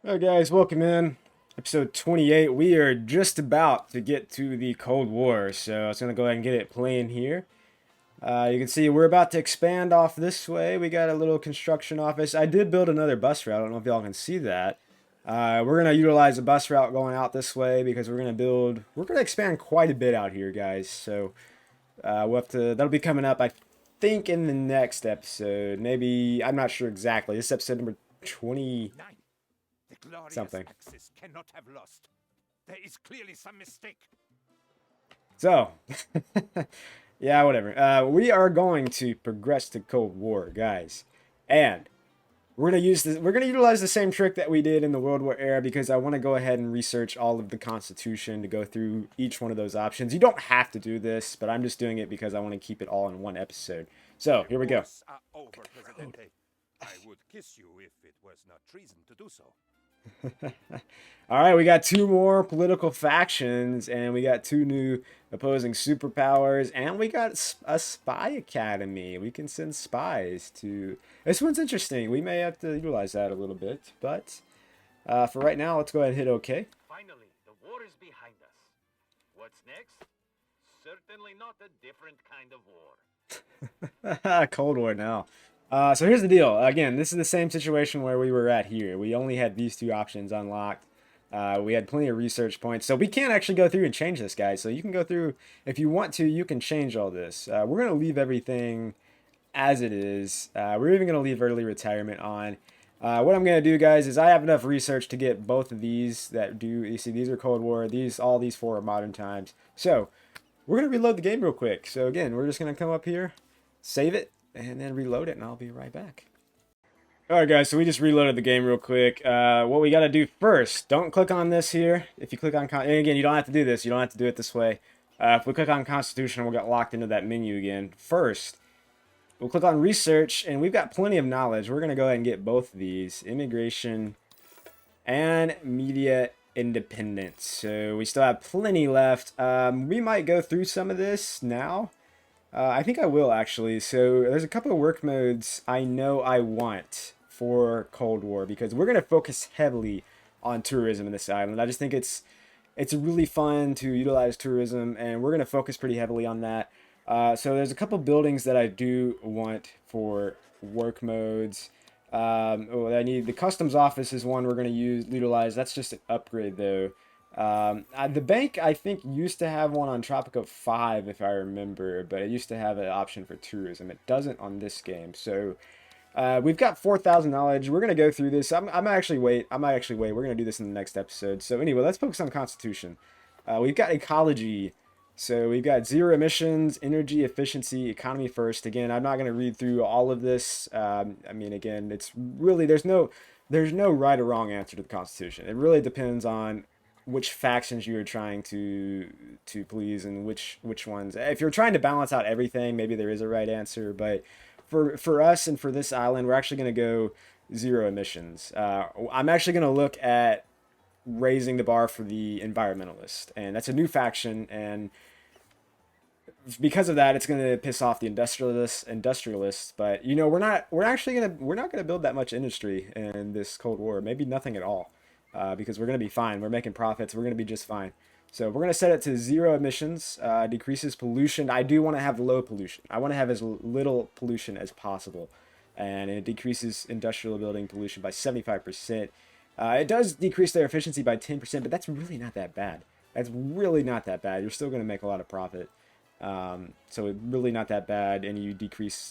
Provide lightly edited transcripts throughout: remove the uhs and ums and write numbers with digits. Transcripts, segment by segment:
Alright guys, welcome in. Episode 28. We are just about to get to the Cold War, so I was going to go ahead and get it playing here. You can see we're about to expand off this way. We got a little construction office. I did build another bus route. I don't know if y'all can see that. We're going to utilize a bus route going out this way because we're going to expand quite a bit out here, guys. So we'll have to, that'll be coming up, I think, in the next episode. Maybe, I'm not sure exactly. This is episode number 20 The glorious something. Axis cannot have lost. There is clearly some mistake. So, yeah, whatever. We are going to progress to Cold War, guys, and we're gonna use this. We're gonna utilize the same trick that we did in the World War era because I want to go ahead and research all of the Constitution to go through each one of those options. You don't have to do this, but I'm just doing it because I want to keep it all in one episode. So here we go. Over, Presidente. I would kiss you if it was not treason to do so. All right, we got two more political factions, and we got two new opposing superpowers, and we got a spy academy. We can send spies to... This one's interesting. We may have to utilize that a little bit, but for right now, let's go ahead and hit OK. Finally, the war is behind us. What's next? Certainly not a different kind of war. Cold War now. So here's the deal. Again, this is the same situation where we were at here. We only had these two options unlocked. We had plenty of research points. So we can't actually go through and change this, guys. So you can go through, if you want to, you can change all this. We're going to leave everything as it is. We're even going to leave early retirement on. What I'm going to do, guys, is I have enough research to get both of these that do, you see, these are Cold War. All these four are modern times. So we're going to reload the game real quick. So again, we're just going to come up here, save it, and then reload it, and I'll be right back. Alright guys, so we just reloaded the game real quick. What we got to do first, don't click on this here. If you click on, and again, you don't have to do this. You don't have to do it this way. If we click on Constitution, we'll get locked into that menu again. First, we'll click on Research, and we've got plenty of knowledge. We're going to go ahead and get both of these. Immigration and Media Independence. So we still have plenty left. We might go through some of this now. I think I will, actually. So there's a couple of work modes I know I want for Cold War because we're going to focus heavily on tourism in this island. I just think it's really fun to utilize tourism, and we're going to focus pretty heavily on that. So there's a couple buildings that I do want for work modes. I need the customs office is one we're going to utilize. That's just an upgrade, though. The bank, I think, used to have one on Tropico 5, if I remember, but it used to have an option for tourism. It doesn't on this game. So we've got 4,000 knowledge. We're going to go through this. I might actually wait. We're going to do this in the next episode. So anyway, let's focus on Constitution. We've got ecology. So we've got zero emissions, energy efficiency, economy first. Again, I'm not going to read through all of this. I mean, again, it's really, there's no right or wrong answer to the Constitution. It really depends on which factions you're trying to please and which ones. If you're trying to balance out everything, maybe there is a right answer, but for us and for this island, we're actually going to go zero emissions. I'm actually going to look at raising the bar for the environmentalist, and that's a new faction, and because of that, it's going to piss off the industrialists. But you know, we're not going to build that much industry in this Cold War, maybe nothing at all. Because we're going to be fine. We're making profits. We're going to be just fine. So we're going to set it to zero emissions, decreases pollution. I do want to have low pollution. I want to have as little pollution as possible. And it decreases industrial building pollution by 75%. It does decrease their efficiency by 10%, but that's really not that bad. That's really not that bad. You're still going to make a lot of profit. So it's really not that bad. And you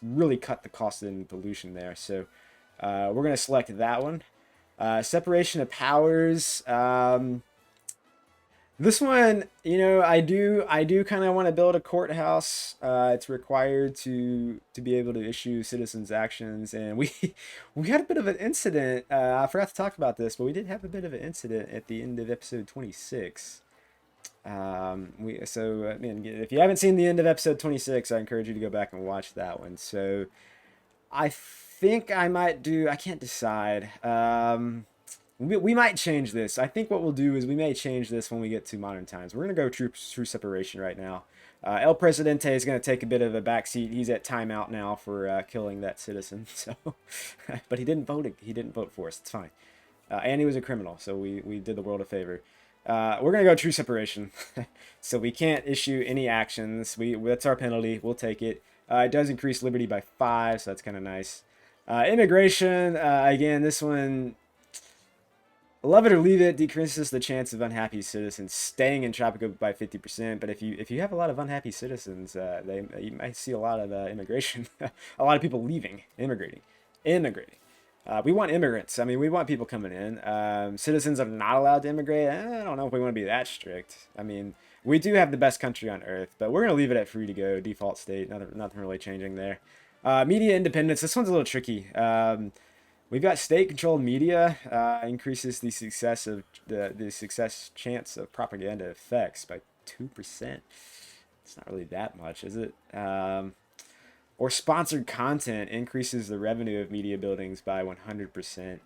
really cut the cost in pollution there. So we're going to select that one. Separation of powers. This one, you know, I do kind of want to build a courthouse. It's required to be able to issue citizens' actions, and we had a bit of an incident. I forgot to talk about this, but we did have a bit of an incident at the end of episode 26. I mean, if you haven't seen the end of episode 26, I encourage you to go back and watch that one. So I think I might do, I can't decide. We might change this. I think what we'll do is we may change this when we get to modern times. We're going to go true separation right now. El Presidente is going to take a bit of a backseat. He's at timeout now for killing that citizen. So, but he didn't vote for us. It's fine. and he was a criminal, so we did the world a favor. We're gonna go true separation, so we can't issue any actions. That's our penalty. We'll take it. It does increase liberty by 5, so that's kind of nice. Immigration, again, this one, love it or leave it, decreases the chance of unhappy citizens staying in Tropico by 50%. But if you have a lot of unhappy citizens, you might see a lot of immigration, a lot of people leaving, immigrating. We want immigrants. I mean, we want people coming in. Citizens are not allowed to immigrate. I don't know if we want to be that strict. I mean, we do have the best country on earth, but we're gonna leave it at free to go, default state. Nothing really changing there. Media independence. This one's a little tricky. We've got state-controlled media increases the success chance of propaganda effects by 2%. It's not really that much, is it? Or sponsored content increases the revenue of media buildings by 100%.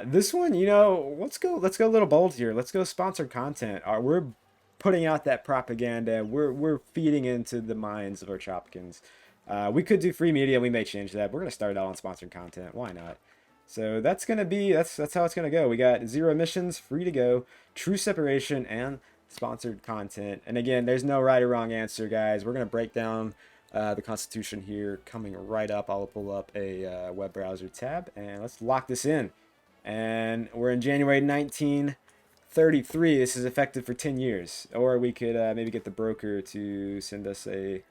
This one, let's go a little bold here. Let's go sponsored content. We're putting out that propaganda. We're feeding into the minds of our Tropicans. We could do free media. We may change that. We're gonna start out on sponsored content. Why not? So that's how it's gonna go. We got 0 emissions, free to go, true separation, and sponsored content. And again, there's no right or wrong answer, guys. We're gonna break down the Constitution here coming right up. I'll pull up a web browser tab and let's lock this in. And we're in January 1933. This is effective for 10 years. Or we could maybe get the broker to send us a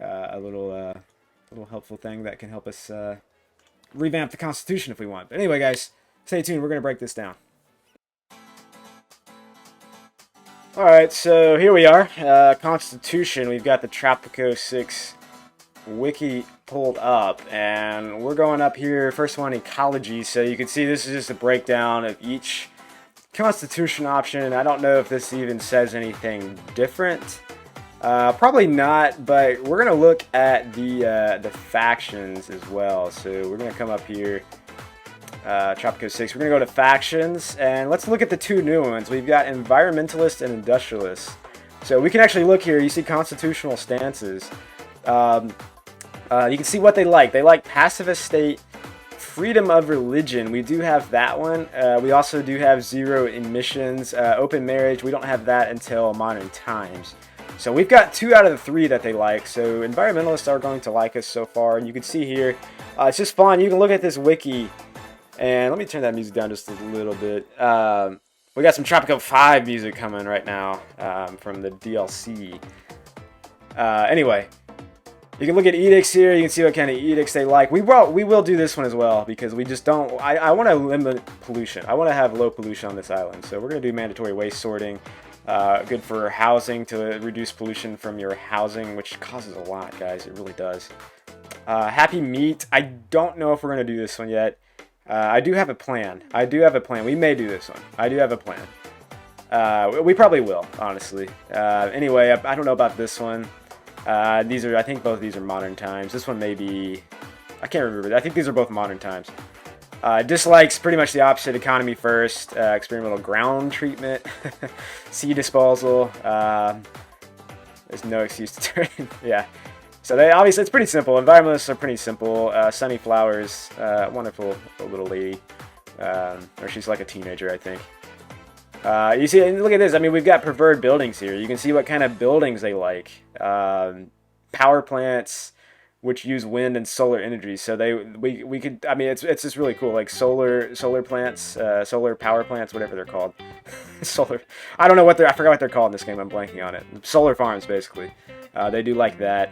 little helpful thing that can help us revamp the Constitution if we want. But anyway, guys, stay tuned. We're going to break this down. Alright, so here we are. Constitution. We've got the Tropico 6 wiki pulled up, and we're going up here. First one, ecology. So you can see this is just a breakdown of each Constitution option. I don't know if this even says anything different. Probably not, but we're going to look at the factions as well. So we're going to come up here, Tropico 6. We're going to go to factions, and let's look at the 2 new ones. We've got Environmentalist and Industrialist. So we can actually look here. You see constitutional stances. You can see what they like. They like pacifist state, freedom of religion. We do have that one. We also do have 0 emissions, open marriage. We don't have that until modern times. So we've got 2 out of the 3 that they like. So environmentalists are going to like us so far. And you can see here, it's just fun. You can look at this wiki. And let me turn that music down just a little bit. We got some Tropico 5 music coming right now from the DLC. Anyway, you can look at edicts here. You can see what kind of edicts they like. We will do this one as well because we just don't. I want to limit pollution. I want to have low pollution on this island. So we're going to do mandatory waste sorting. Good for housing to reduce pollution from your housing, which causes a lot, guys. It really does. Happy meat. I don't know if we're going to do this one yet. I do have a plan. We may do this one. I do have a plan. We probably will, honestly. Anyway, I don't know about this one. I think both of these are modern times. This one may be, I can't remember. I think these are both modern times. Dislikes pretty much the opposite. Economy first, experimental ground treatment, seed disposal. There's no excuse to turn. Yeah. So obviously it's pretty simple. Environmentalists are pretty simple. Sunny Flowers, wonderful little lady, or she's like a teenager, I think. You see, look at this. I mean, we've got preferred buildings here. You can see what kind of buildings they like. Power plants, which use wind and solar energy. So we could. I mean, it's just really cool. Like solar plants, solar power plants, whatever they're called. Solar. I don't know what I forgot what they're called in this game. I'm blanking on it. Solar farms, basically. They do like that.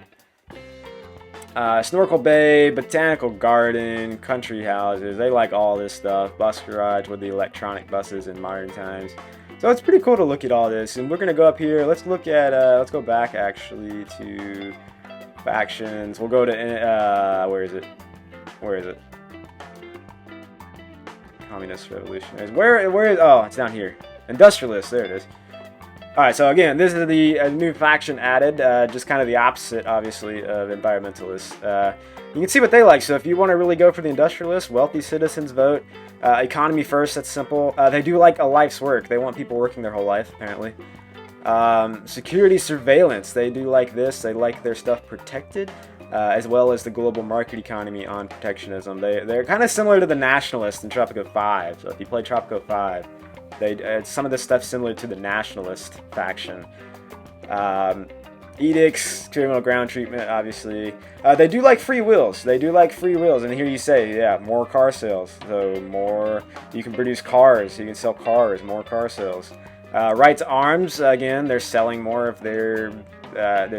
Snorkel Bay, Botanical Garden, country houses. They like all this stuff. Bus garage with the electronic buses in modern times. So it's pretty cool to look at all this. And we're going to go up here. Let's look at, let's go back actually to factions. We'll go to, where is it? Communist Revolutionaries. Where is, oh, it's down here. Industrialist, there it is. Alright, so again, this is the new faction added, just kind of the opposite, obviously, of environmentalists. You can see what they like. So if you want to really go for the industrialists, wealthy citizens vote. Economy first, that's simple. They do like a life's work. They want people working their whole life, apparently. Security surveillance, they do like this. They like their stuff protected. as well as the global market economy on protectionism. They're kind of similar to the Nationalist in Tropico 5. So if you play Tropico 5, some of this stuff similar to the Nationalist faction. Edicts, criminal ground treatment, obviously. They do like free wills. They do like free wills. And here you say, yeah, more car sales. So more, you can produce cars. You can sell cars, more car sales. Right to arms, again, they're selling more of they're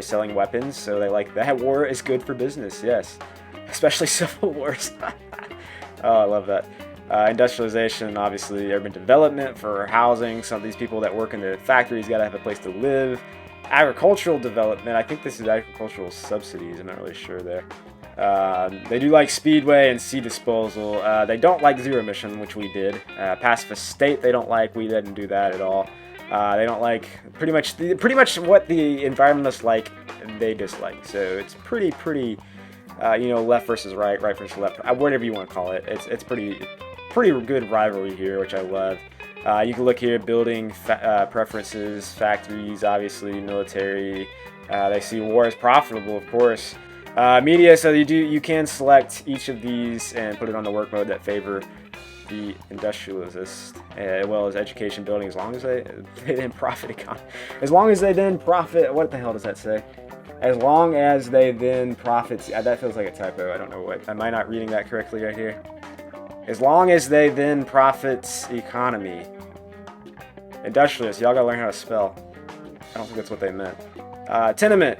selling weapons. So they like that. War is good for business, yes. Especially civil wars. Oh, I love that. Industrialization, obviously, urban development for housing. Some of these people that work in the factories got to have a place to live. Agricultural development, I think this is agricultural subsidies, I'm not really sure there. They do like speedway and sea disposal. They don't like zero emission, which we did. Pacifist state they don't like, we didn't do that at all. They don't like pretty much what the environmentalists like, they dislike. So it's pretty left versus right, right versus left, whatever you want to call it. It's pretty good rivalry here, which I love. You can look here, building preferences, factories, obviously, military. They see war as profitable, of course. Media, so you can select each of these and put it on the work mode that favor the industrialist, as well as education building, as long as they then profit as long as they then profit. What the hell does that say? As long as they then profit. That feels like a typo. I don't know what. Am I not reading that correctly right here? As long as they then profits economy. Industrialist, y'all gotta learn how to spell. I don't think that's what they meant. Tenement.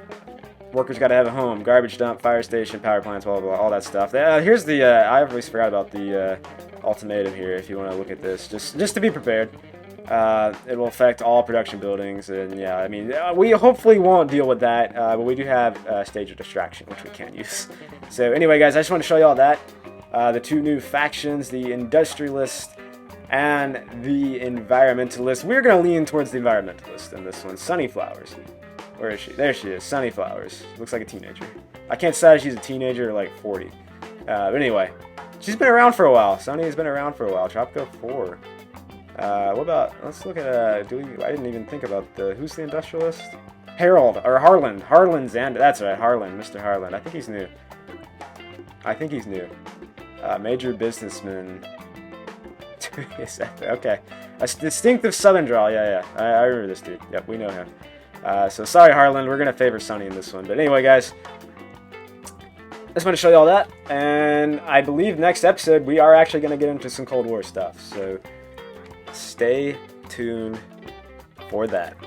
Workers gotta have a home. Garbage dump, fire station, power plants, blah, blah, blah, all that stuff. Here's the, I always forgot about the ultimatum here if you want to look at this. Just to be prepared. It will affect all production buildings, and yeah, I mean, we hopefully won't deal with that, but we do have a stage of distraction, which we can use. So anyway, guys, I just want to show you all that. The two new factions, the Industrialist and the Environmentalist. We're going to lean towards the Environmentalist in this one. Sunnyflowers. Where is she? There she is. Sunnyflowers. Looks like a teenager. I can't decide if she's a teenager or like 40. But anyway, she's been around for a while. Sunny has been around for a while. Tropico 4. What about, let's look at, I didn't even think about who's the Industrialist? Harold, or Harlan. Harlan Zander. That's right, Harlan. Mr. Harlan. I think he's new. Major businessman. Okay. A distinctive southern drawl. Yeah. I remember this dude. Yep, we know him. So sorry, Harlan. We're going to favor Sunny in this one. But anyway, guys. Just want to show you all that. And I believe next episode we are actually going to get into some Cold War stuff. So stay tuned for that.